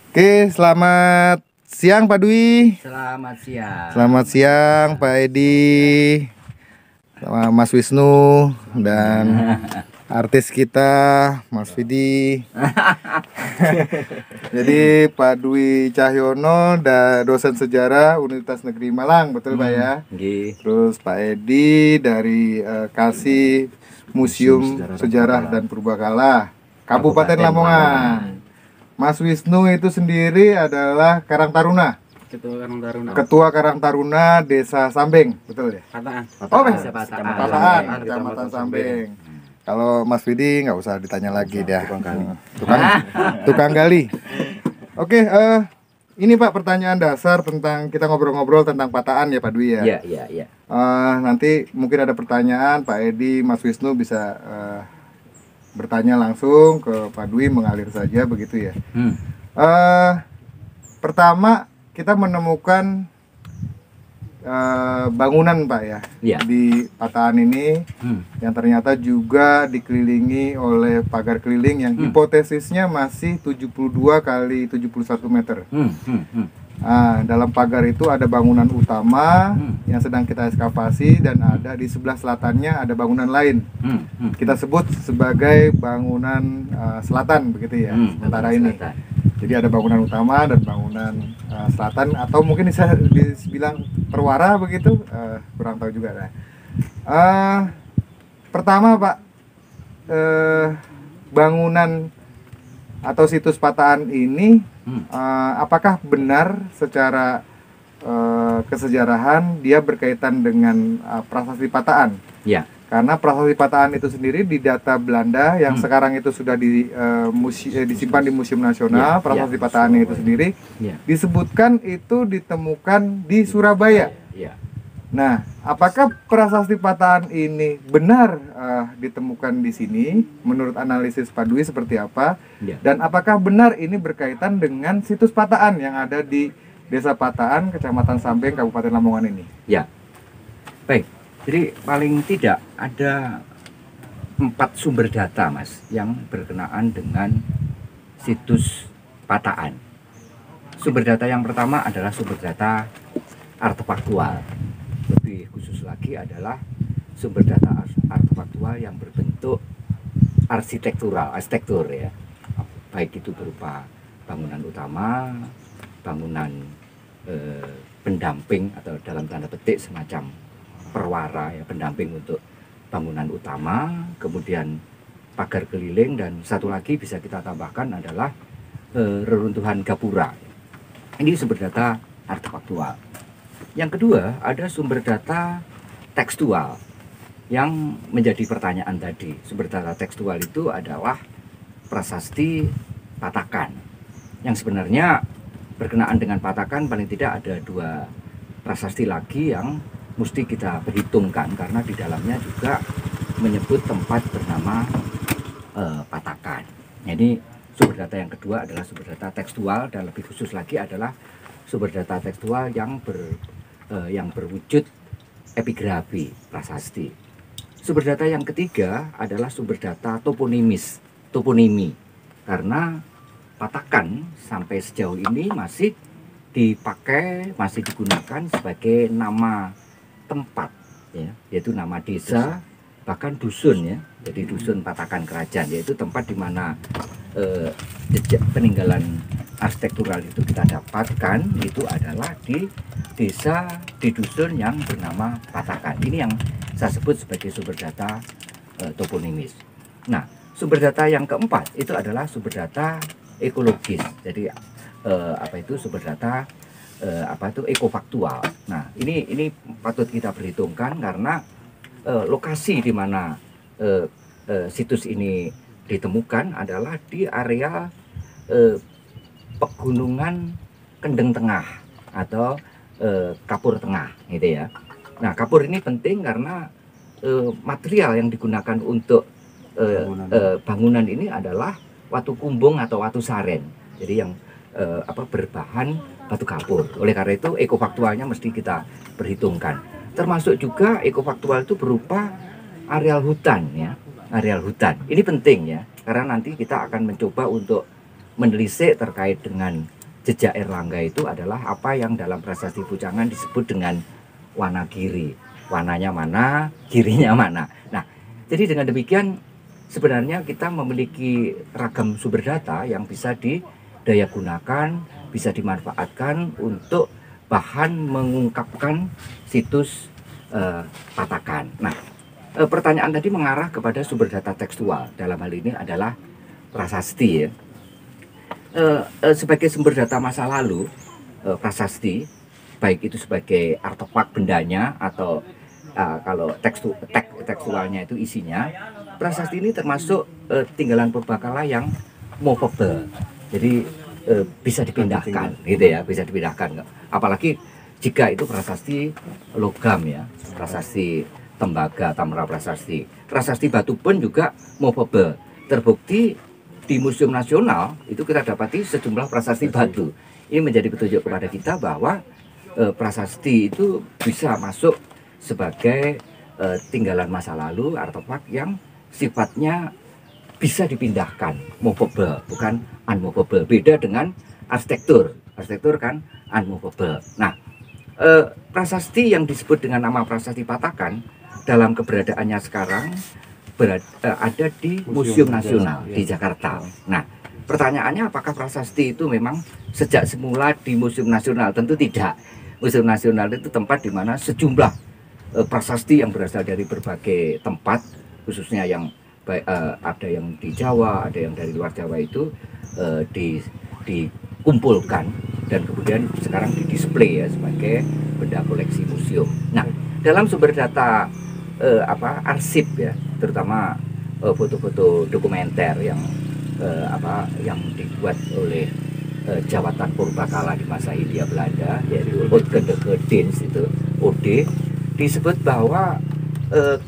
Oke, selamat siang Pak Dwi. Selamat siang. Selamat siang Pak Edi, sama Mas Wisnu dan artis kita Mas Vidi. Jadi Pak Dwi Cahyono dosen sejarah Universitas Negeri Malang, betul Pak ya? Terus Pak Edi dari Kasih Museum Sejarah dan Purbakala Kabupaten Lamongan. Mas Wisnu itu sendiri adalah Karang Taruna. Ketua Karang Taruna Desa Sambeng, betul ya? Pataan. Pataan, Kecamatan Sambeng. Kalau Mas Vidi nggak usah ditanya lagi dah. Tukang gali. Oke, ini Pak pertanyaan dasar tentang kita ngobrol-ngobrol tentang pataan ya Pak Dwi ya. Iya. Nanti mungkin ada pertanyaan Pak Edi, Mas Wisnu bisa bertanya langsung ke Pak Dwi, mengalir saja begitu ya. Pertama kita menemukan bangunan Pak ya, di pataan ini yang ternyata juga dikelilingi oleh pagar keliling yang hipotesisnya masih 72 kali 71 meter. Nah, dalam pagar itu ada bangunan utama yang sedang kita ekskavasi dan ada di sebelah selatannya ada bangunan lain. Kita sebut sebagai bangunan selatan begitu ya, sementara ini. Jadi ada bangunan utama dan bangunan selatan, atau mungkin bisa dibilang perwara begitu, kurang tahu juga. Pertama Pak, bangunan atau situs pataan ini apakah benar secara kesejarahan dia berkaitan dengan prasasti pataan? Ya. Karena prasasti pataan itu sendiri di data Belanda yang sekarang itu sudah disimpan di Museum Nasional, prasasti pataan itu sendiri disebutkan itu ditemukan di Surabaya. Nah, apakah prasasti pataan ini benar ditemukan di sini? Menurut analisis Pak Dwi seperti apa? Dan apakah benar ini berkaitan dengan situs pataan yang ada di Desa Pataan, Kecamatan Sambeng, Kabupaten Lamongan ini? Ya, baik. Jadi paling tidak ada 4 sumber data Mas yang berkenaan dengan situs pataan. Sumber data yang pertama adalah sumber data artefaktual. Lebih khusus lagi adalah sumber data artefaktual yang berbentuk arsitektur ya. Baik itu berupa bangunan utama, bangunan pendamping atau dalam tanda petik semacam perwara ya, pendamping untuk bangunan utama, kemudian pagar keliling, dan satu lagi bisa kita tambahkan adalah reruntuhan gapura. Ini sumber data artefaktual. Yang kedua ada sumber data tekstual yang menjadi pertanyaan tadi. Sumber data tekstual itu adalah prasasti Patakan yang sebenarnya berkenaan dengan Patakan. Paling tidak ada 2 prasasti lagi yang mesti kita perhitungkan karena di dalamnya juga menyebut tempat bernama Patakan. Jadi sumber data yang kedua adalah sumber data tekstual, dan lebih khusus lagi adalah sumber data tekstual yang berwujud epigrafi prasasti. Sumber data yang ketiga adalah sumber data toponimi, karena Patakan sampai sejauh ini masih digunakan sebagai nama tempat ya, yaitu nama desa, bahkan dusun ya. Jadi dusun Patakan Kerajaan, yaitu tempat di mana jejak peninggalan arsitektural itu kita dapatkan itu adalah di desa, di dusun yang bernama Patakan. Ini yang saya sebut sebagai sumber data toponimis. Nah, sumber data yang keempat itu adalah sumber data ekologis. Jadi sumber data ekofaktual. Nah, ini patut kita perhitungkan karena lokasi di mana situs ini ditemukan adalah di area pegunungan Kendeng Tengah atau Kapur Tengah gitu ya. Nah, kapur ini penting karena material yang digunakan untuk bangunan ini adalah watu kumbung atau watu saren. Jadi yang berbahan batu kapur. Oleh karena itu ekofaktualnya mesti kita perhitungkan. Termasuk juga ekofaktual itu berupa areal hutan ya, areal hutan. Ini penting ya, karena nanti kita akan mencoba untuk menelisik terkait dengan jejak Erlangga itu adalah apa yang dalam prasasti Bujangan disebut dengan wana giri. Wananya mana, girinya mana. Nah, jadi dengan demikian sebenarnya kita memiliki ragam sumber data yang bisa didaya gunakan, bisa dimanfaatkan untuk bahan mengungkapkan situs Patakan. Nah, pertanyaan tadi mengarah kepada sumber data tekstual. Dalam hal ini adalah prasasti ya. Sebagai sumber data masa lalu, prasasti baik itu sebagai artefak bendanya atau kalau tekstualnya itu isinya, prasasti ini termasuk tinggalan purbakala yang movable, jadi bisa dipindahkan gitu ya, bisa dipindahkan. Apalagi jika itu prasasti logam ya, prasasti tembaga, tamra prasasti, prasasti batu pun juga movable. Terbukti di Museum Nasional itu kita dapati sejumlah prasasti batu. Ini menjadi petunjuk kepada kita bahwa prasasti itu bisa masuk sebagai tinggalan masa lalu, artefak yang sifatnya bisa dipindahkan, movable, bukan unmovable. Beda dengan arsitektur. Arsitektur kan unmovable. Nah, prasasti yang disebut dengan nama prasasti Patakan dalam keberadaannya sekarang ada di Museum Nasional di Jakarta. Nah, pertanyaannya apakah prasasti itu memang sejak semula di Museum Nasional? Tentu tidak. Museum Nasional itu tempat di mana sejumlah prasasti yang berasal dari berbagai tempat, khususnya yang ada yang di Jawa, ada yang dari luar Jawa itu dikumpulkan dan kemudian sekarang didisplay ya sebagai benda koleksi museum. Nah, dalam sumber data arsip ya, terutama foto-foto dokumenter yang yang dibuat oleh Jawatan Purbakala di masa Hindia Belanda, yaitu Oudgendige itu OD, disebut bahwa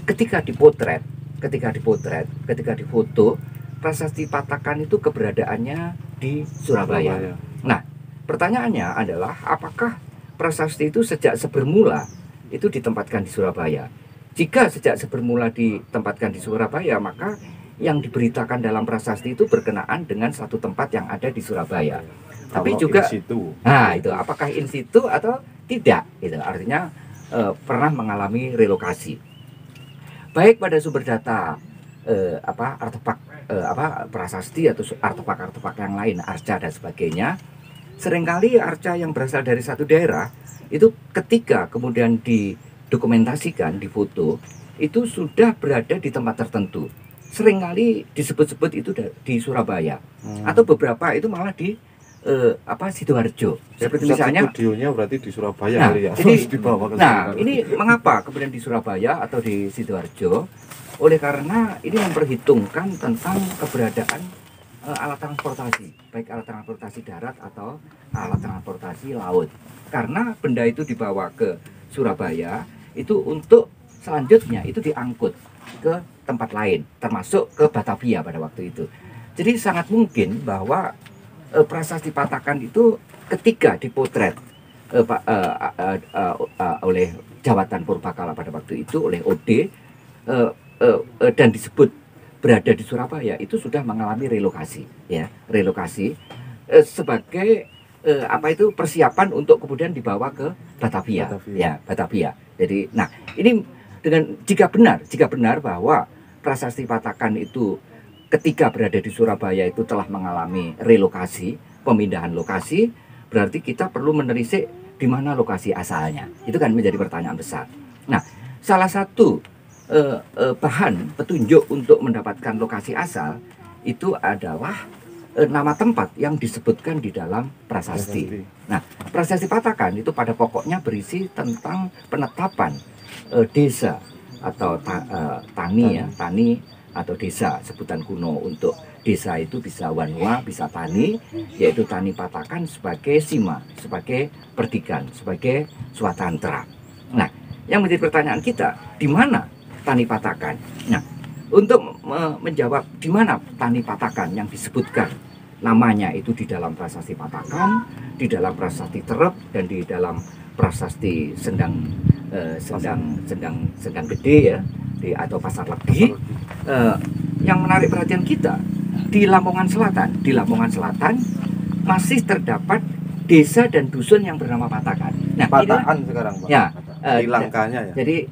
ketika dipotret, ketika difoto, prasasti Patakan itu keberadaannya di Surabaya. Nah, pertanyaannya adalah apakah prasasti itu sejak sebermula itu ditempatkan di Surabaya? Jika sejak sebermula ditempatkan di Surabaya, maka yang diberitakan dalam prasasti itu berkenaan dengan satu tempat yang ada di Surabaya. Tapi juga, nah itu apakah in situ atau tidak? Itu artinya pernah mengalami relokasi. Baik pada sumber data artefak prasasti atau artefak-artefak yang lain, arca dan sebagainya. Seringkali arca yang berasal dari satu daerah itu ketika kemudian didokumentasikan, difoto, itu sudah berada di tempat tertentu. Seringkali disebut-sebut itu di Surabaya, atau beberapa itu malah di Sidoarjo. Seperti misalnya studionya berarti di Surabaya. Nah, ya. jadi, dibawa ke ini mengapa kemudian di Surabaya atau di Sidoarjo? Oleh karena ini memperhitungkan tentang keberadaan alat transportasi, baik alat transportasi darat atau alat transportasi laut. Karena benda itu dibawa ke Surabaya itu untuk selanjutnya itu diangkut ke tempat lain, termasuk ke Batavia pada waktu itu. Jadi sangat mungkin bahwa prasasti Patakan itu ketika dipotret oleh Jawatan Purbakala pada waktu itu oleh OD dan disebut berada di Surabaya, itu sudah mengalami relokasi ya, relokasi sebagai persiapan untuk kemudian dibawa ke Batavia. Ya, Batavia. Jadi nah, ini dengan jika benar bahwa prasasti Patakan itu ketika berada di Surabaya itu telah mengalami relokasi, pemindahan lokasi, berarti kita perlu menelisik di mana lokasi asalnya. Itu kan menjadi pertanyaan besar. Nah, salah satu bahan petunjuk untuk mendapatkan lokasi asal itu adalah nama tempat yang disebutkan di dalam prasasti. Nah, prasasti Patakan itu pada pokoknya berisi tentang penetapan desa atau tani atau desa, sebutan kuno untuk desa itu bisa Wanua, bisa Tani, yaitu Tani Patakan sebagai sima, sebagai perdikan, sebagai swatantra. Nah, yang menjadi pertanyaan kita, di mana Tani Patakan? Nah, untuk menjawab di mana Tani Patakan yang disebutkan namanya itu di dalam prasasti Patakan, di dalam prasasti Terep, dan di dalam prasasti Sendang Gede ya, atau Pasar Legi. Yang menarik perhatian kita di Lamongan Selatan masih terdapat desa dan dusun yang bernama Patakan. Nah, Patakan sekarang, Pak. Ya, hilangkannya ya. Jadi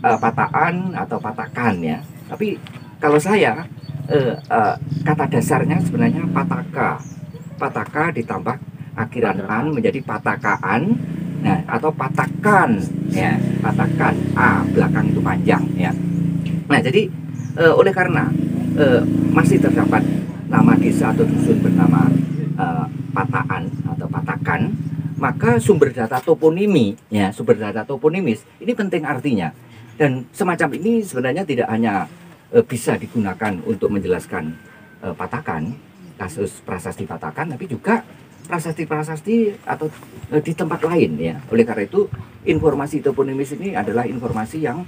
Pataan atau Patakan ya. Tapi kalau saya kata dasarnya sebenarnya Pataka. Pataka ditambah akhiran an menjadi Patakaan. Nah, atau Patakan ya, Patakan a belakang itu panjang ya. Nah, jadi oleh karena masih terdapat nama desa atau dusun bernama Pataan atau Patakan, maka sumber data toponimi ya, sumber data toponimis ini penting artinya. Dan semacam ini sebenarnya tidak hanya bisa digunakan untuk menjelaskan Patakan, kasus prasasti Patakan, tapi juga prasasti-prasasti atau di tempat lain ya. Oleh karena itu informasi toponimis ini adalah informasi yang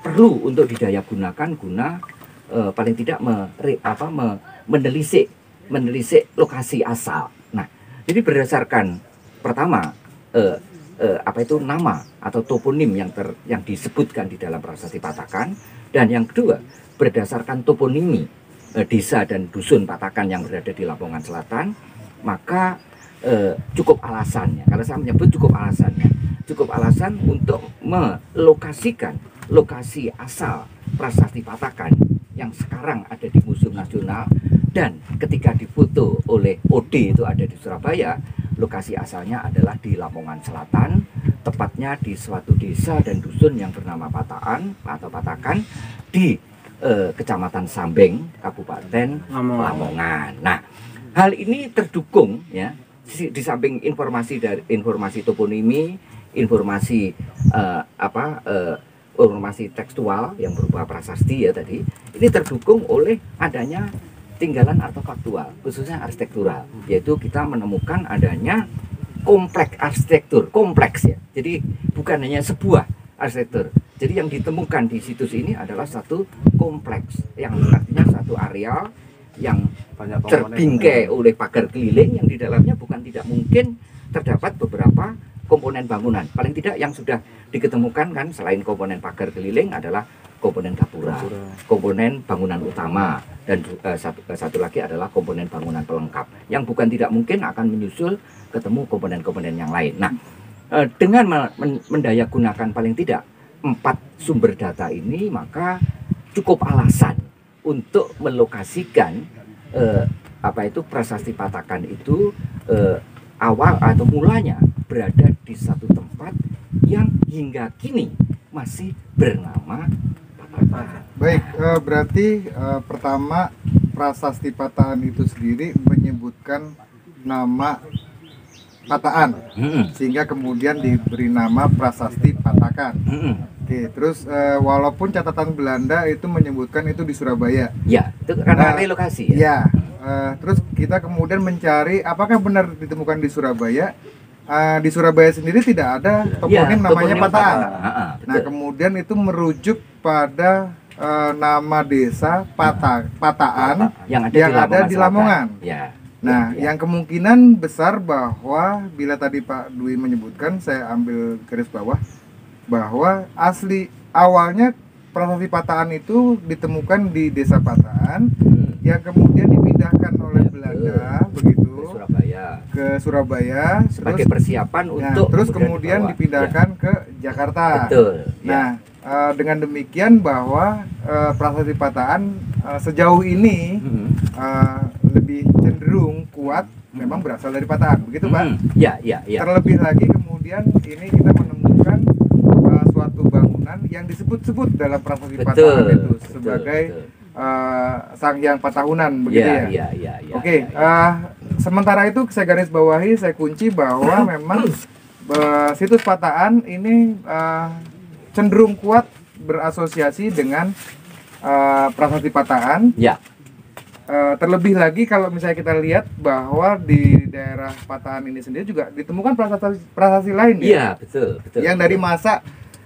perlu untuk didaya gunakan guna paling tidak menelisik lokasi asal. Nah, jadi berdasarkan pertama nama atau toponim yang disebutkan di dalam prasasti Patakan, dan yang kedua berdasarkan toponimi desa dan dusun Patakan yang berada di Lamongan Selatan, maka cukup alasannya, kalau saya menyebut cukup alasan untuk melokasikan lokasi asal prasasti Patakan yang sekarang ada di Museum Nasional, dan ketika difoto oleh OD itu ada di Surabaya. Lokasi asalnya adalah di Lamongan Selatan, tepatnya di suatu desa dan dusun yang bernama Pataan atau Patakan di Kecamatan Sambeng, Kabupaten Lamongan. Nah, hal ini terdukung ya, di samping informasi toponimi, informasi informasi tekstual yang berupa prasasti ya tadi, ini terdukung oleh adanya tinggalan artefaktual, khususnya arsitektural, yaitu kita menemukan adanya kompleks arsitektur, kompleks ya. Jadi bukan hanya sebuah arsitektur. Jadi yang ditemukan di situs ini adalah satu kompleks, yang artinya satu areal yang terbingkai oleh pagar keliling, yang di dalamnya bukan tidak mungkin terdapat beberapa komponen bangunan. Paling tidak yang sudah diketemukan kan, selain komponen pagar keliling adalah komponen gapura, komponen bangunan utama, dan satu lagi adalah komponen bangunan pelengkap yang bukan tidak mungkin akan menyusul ketemu komponen-komponen yang lain. Nah, dengan mendayagunakan paling tidak 4 sumber data ini, maka cukup alasan untuk melokasikan prasasti Patakan itu awal atau mulanya berada di satu tempat yang hingga kini masih bernama Patakan. Baik, berarti pertama prasasti Patakan itu sendiri menyebutkan nama Pataan, sehingga kemudian diberi nama prasasti Patakan. Oke, terus walaupun catatan Belanda itu menyebutkan itu di Surabaya. Ya, itu karena relokasi ya. Ya, terus kita kemudian mencari apakah benar ditemukan di Surabaya. Di Surabaya sendiri tidak ada toponim namanya Pataan. Nah, kemudian itu merujuk pada nama desa Pataan yang ada di Lamongan. Ya. Nah, yang kemungkinan besar bahwa bila tadi Pak Dwi menyebutkan, saya ambil garis bawah, bahwa asli awalnya prasasti Pataan itu ditemukan di desa Pataan, yang kemudian dipindahkan oleh Belanda begitu ke Surabaya sebagai persiapan untuk terus kemudian dipindahkan ke Jakarta. Betul. Nah, dengan demikian bahwa prasasti Pataan sejauh ini lebih cenderung kuat memang berasal dari Pataan, begitu Pak? Ya. Terlebih lagi kemudian ini kita menemukan suatu bangunan yang disebut-sebut dalam prasasti Pataan itu sebagai Sang Hyang Patahunan, begitu ya? Oke, sementara itu saya garis bawahi, saya kunci bahwa memang situs Pataan ini cenderung kuat berasosiasi dengan prasasti Pataan. Ya. Terlebih lagi kalau misalnya kita lihat bahwa di daerah Pataan ini sendiri juga ditemukan prasasti lain ya. Iya, betul. Yang dari masa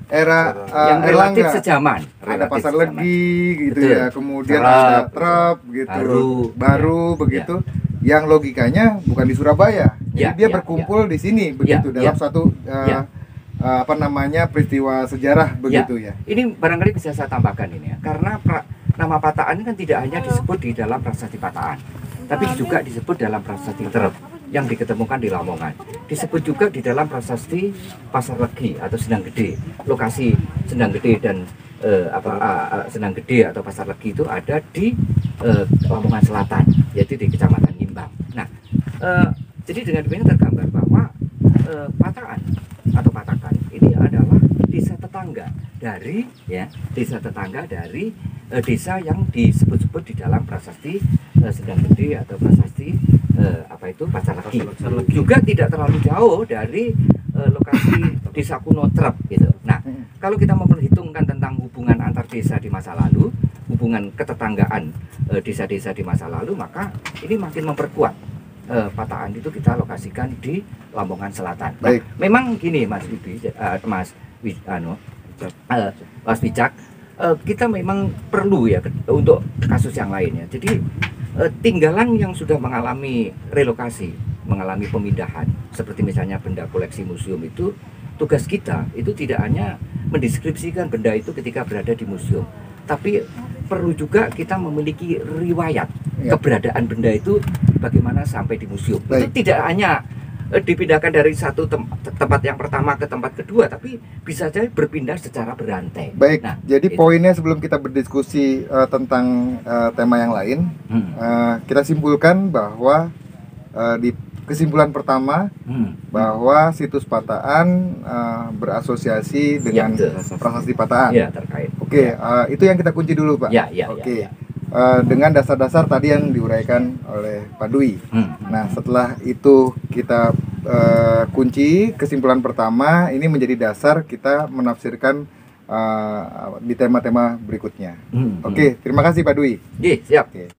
era yang relatif sejaman. Ada Pasar Legi gitu ya, kemudian ada Trep gitu, baru begitu. Yang logikanya bukan di Surabaya. Jadi dia berkumpul di sini begitu dalam satu peristiwa sejarah begitu ya. Ini barangkali bisa saya tambahkan ini ya, karena nama Pataan kan tidak hanya disebut di dalam prasasti Pataan, tapi juga disebut dalam prasasti Trep. yang diketemukan di Lamongan. Disebut juga di dalam prasasti Pasar Legi atau Sendang Gede. Lokasi Sendang Gede dan Sendang Gede atau Pasar Legi itu ada di Lamongan Selatan, yaitu di Kecamatan Nyimbang. Nah, jadi dengan demikian tergambar bahwa Pataan atau Patakan ini adalah desa tetangga dari desa yang disebut-sebut di dalam prasasti Sendang Gede atau prasasti Pasar Legi. Juga tidak terlalu jauh dari lokasi desa kuno Trep gitu. Nah, kalau kita memperhitungkan tentang hubungan antar desa di masa lalu, hubungan ketetanggaan desa-desa di masa lalu, maka ini makin memperkuat Pataan itu kita lokasikan di Lamongan Selatan. Nah, memang gini Mas Wicak, kita memang perlu ya untuk kasus yang lainnya. Jadi tinggalan yang sudah mengalami relokasi, mengalami pemindahan, seperti misalnya benda koleksi museum itu, tugas kita itu tidak hanya mendeskripsikan benda itu ketika berada di museum, tapi perlu juga kita memiliki riwayat keberadaan benda itu bagaimana sampai di museum. Itu tidak hanya dipindahkan dari satu tempat yang pertama ke tempat kedua, tapi bisa saja berpindah secara berantai. Baik, nah, jadi poinnya sebelum kita berdiskusi tentang tema yang lain, kita simpulkan bahwa di kesimpulan pertama bahwa situs Pataan berasosiasi dengan prasasti Pataan. Ya, terkait. Oke, itu yang kita kunci dulu, Pak. Oke. Dengan dasar-dasar tadi yang diuraikan oleh Pak Dwi. Nah, setelah itu kita kunci kesimpulan pertama, ini menjadi dasar kita menafsirkan di tema-tema berikutnya. Oke, terima kasih Pak Dwi. Siap. Oke.